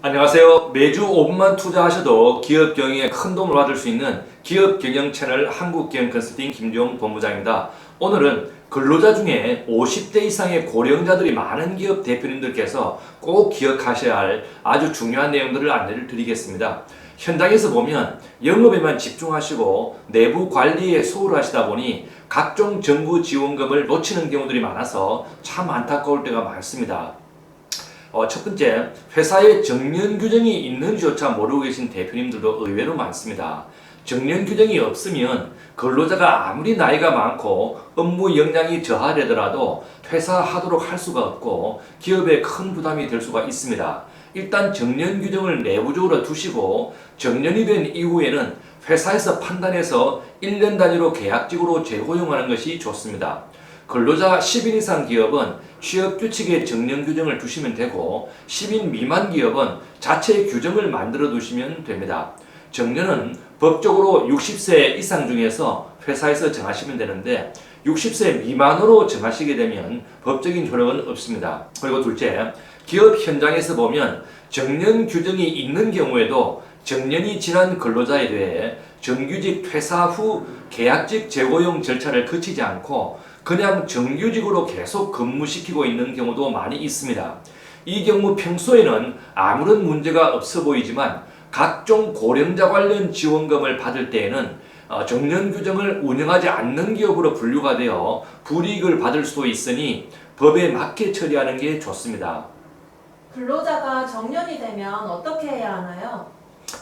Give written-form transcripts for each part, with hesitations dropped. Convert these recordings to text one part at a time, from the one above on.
안녕하세요. 매주 5분만 투자하셔도 기업 경영에 큰 도움을 받을 수 있는 기업 경영 채널 한국경영 컨설팅 김종 본부장입니다. 오늘은 근로자 중에 50대 이상의 고령자들이 많은 기업 대표님들께서 꼭 기억하셔야 할 아주 중요한 내용들을 안내를 드리겠습니다. 현장에서 보면 영업에만 집중하시고 내부 관리에 소홀하시다 보니 각종 정부 지원금을 놓치는 경우들이 많아서 참 안타까울 때가 많습니다. 첫 번째, 회사에 정년 규정이 있는지조차 모르고 계신 대표님들도 의외로 많습니다. 정년 규정이 없으면 근로자가 아무리 나이가 많고 업무 역량이 저하되더라도 퇴사하도록 할 수가 없고 기업에 큰 부담이 될 수가 있습니다. 일단 정년 규정을 내부적으로 두시고 정년이 된 이후에는 회사에서 판단해서 1년 단위로 계약직으로 재고용하는 것이 좋습니다. 근로자 10인 이상 기업은 취업규칙에 정년 규정을 두시면 되고 10인 미만 기업은 자체 규정을 만들어 두시면 됩니다. 정년은 법적으로 60세 이상 중에서 회사에서 정하시면 되는데 60세 미만으로 정하시게 되면 법적인 효력은 없습니다. 그리고 둘째, 기업 현장에서 보면 정년 규정이 있는 경우에도 정년이 지난 근로자에 대해 정규직 퇴사 후 계약직 재고용 절차를 거치지 않고 그냥 정규직으로 계속 근무시키고 있는 경우도 많이 있습니다. 이 경우 평소에는 아무런 문제가 없어 보이지만 각종 고령자 관련 지원금을 받을 때에는 정년 규정을 운영하지 않는 기업으로 분류가 되어 불이익을 받을 수도 있으니 법에 맞게 처리하는 게 좋습니다. 근로자가 정년이 되면 어떻게 해야 하나요?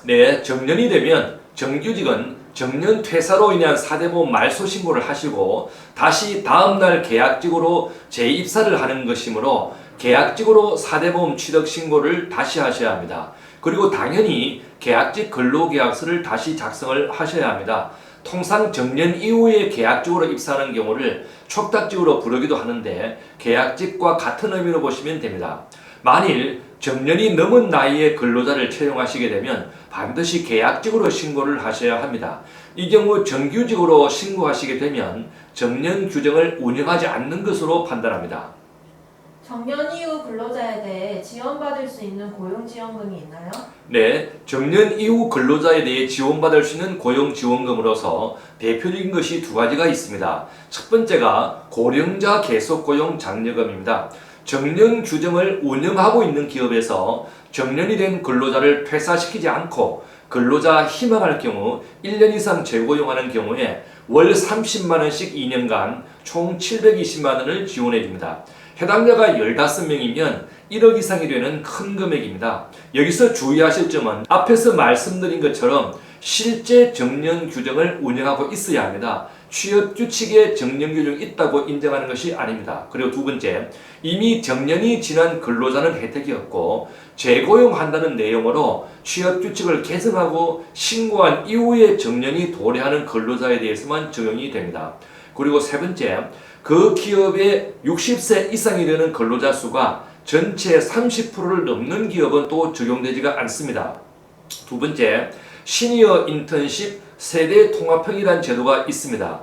네, 정년이 되면 정규직은 정년 퇴사로 인한 사대보험 말소 신고를 하시고 다시 다음날 계약직으로 재입사를 하는 것이므로 계약직으로 사대보험 취득 신고를 다시 하셔야 합니다. 그리고 당연히 계약직 근로계약서를 다시 작성을 하셔야 합니다. 통상 정년 이후에 계약직으로 입사하는 경우를 촉탁직으로 부르기도 하는데 계약직과 같은 의미로 보시면 됩니다. 만일 정년이 넘은 나이의 근로자를 채용하시게 되면 반드시 계약직으로 신고를 하셔야 합니다. 이 경우 정규직으로 신고하시게 되면 정년 규정을 운영하지 않는 것으로 판단합니다. 정년 이후 근로자에 대해 지원받을 수 있는 고용지원금이 있나요? 네, 정년 이후 근로자에 대해 지원받을 수 있는 고용지원금으로서 대표적인 것이 두 가지가 있습니다. 첫 번째가 고령자 계속고용 장려금입니다. 정년 규정을 운영하고 있는 기업에서 정년이 된 근로자를 퇴사시키지 않고 근로자 희망할 경우 1년 이상 재고용하는 경우에 월 30만 원씩 2년간 총 720만 원을 지원해 줍니다. 해당자가 15명이면 1억 이상이 되는 큰 금액입니다. 여기서 주의하실 점은 앞에서 말씀드린 것처럼 실제 정년 규정을 운영하고 있어야 합니다. 취업규칙에 정년 규정이 있다고 인정하는 것이 아닙니다. 그리고 두 번째, 이미 정년이 지난 근로자는 혜택이 없고 재고용한다는 내용으로 취업규칙을 개정하고 신고한 이후에 정년이 도래하는 근로자에 대해서만 적용이 됩니다. 그리고 세 번째, 그 기업의 60세 이상이 되는 근로자 수가 전체 30%를 넘는 기업은 또 적용되지가 않습니다. 두 번째, 시니어 인턴십 세대 통합형이라는 제도가 있습니다.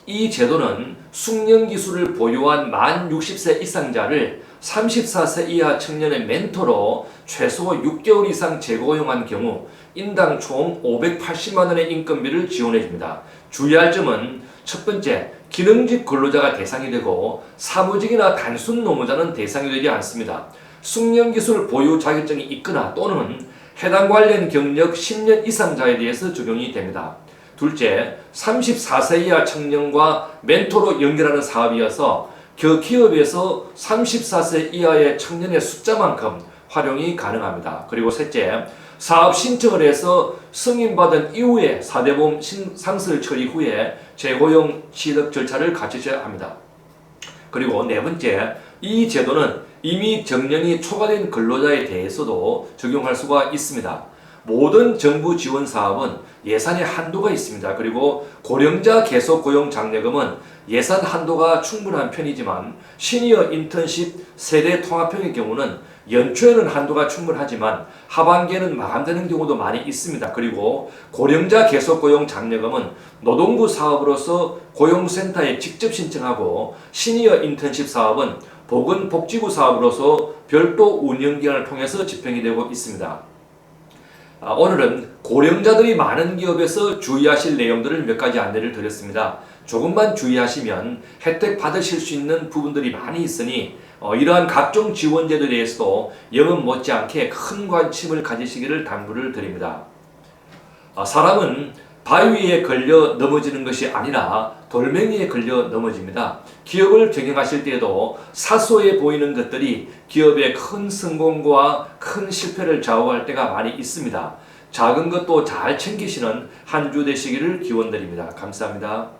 이 제도는 숙련 기술을 보유한 만 60세 이상자를 34세 이하 청년의 멘토로 최소 6개월 이상 재고용한 경우 인당 총 580만 원의 인건비를 지원해 줍니다. 주의할 점은 첫 번째, 기능직 근로자가 대상이 되고 사무직이나 단순 노무자는 대상이 되지 않습니다. 숙련기술 보유 자격증이 있거나 또는 해당 관련 경력 10년 이상자에 대해서 적용이 됩니다. 둘째, 34세 이하 청년과 멘토로 연결하는 사업이어서 그 기업에서 34세 이하의 청년의 숫자만큼 활용이 가능합니다. 그리고 셋째, 사업 신청을 해서 승인받은 이후에 사대보험 상설 처리 후에 재고용 취득 절차를 갖추셔야 합니다. 그리고 네 번째, 이 제도는 이미 정년이 초과된 근로자에 대해서도 적용할 수가 있습니다. 모든 정부 지원 사업은 예산의 한도가 있습니다. 그리고 고령자 계속 고용 장려금은 예산 한도가 충분한 편이지만 시니어 인턴십 세대 통합형의 경우는 연초에는 한도가 충분하지만 하반기에는 마감되는 경우도 많이 있습니다. 그리고 고령자 계속 고용 장려금은 노동부 사업으로서 고용센터에 직접 신청하고 시니어 인턴십 사업은 보건복지부 사업으로서 별도 운영기관을 통해서 집행이 되고 있습니다. 오늘은 고령자들이 많은 기업에서 주의하실 내용들을 몇 가지 안내를 드렸습니다. 조금만 주의하시면 혜택 받으실 수 있는 부분들이 많이 있으니 이러한 각종 지원제도에 대해서도 영업 못지않게 큰 관심을 가지시기를 당부를 드립니다. 사람은 바위 위에 걸려 넘어지는 것이 아니라 돌멩이에 걸려 넘어집니다. 기업을 경영하실 때에도 사소해 보이는 것들이 기업의 큰 성공과 큰 실패를 좌우할 때가 많이 있습니다. 작은 것도 잘 챙기시는 한 주 되시기를 기원드립니다. 감사합니다.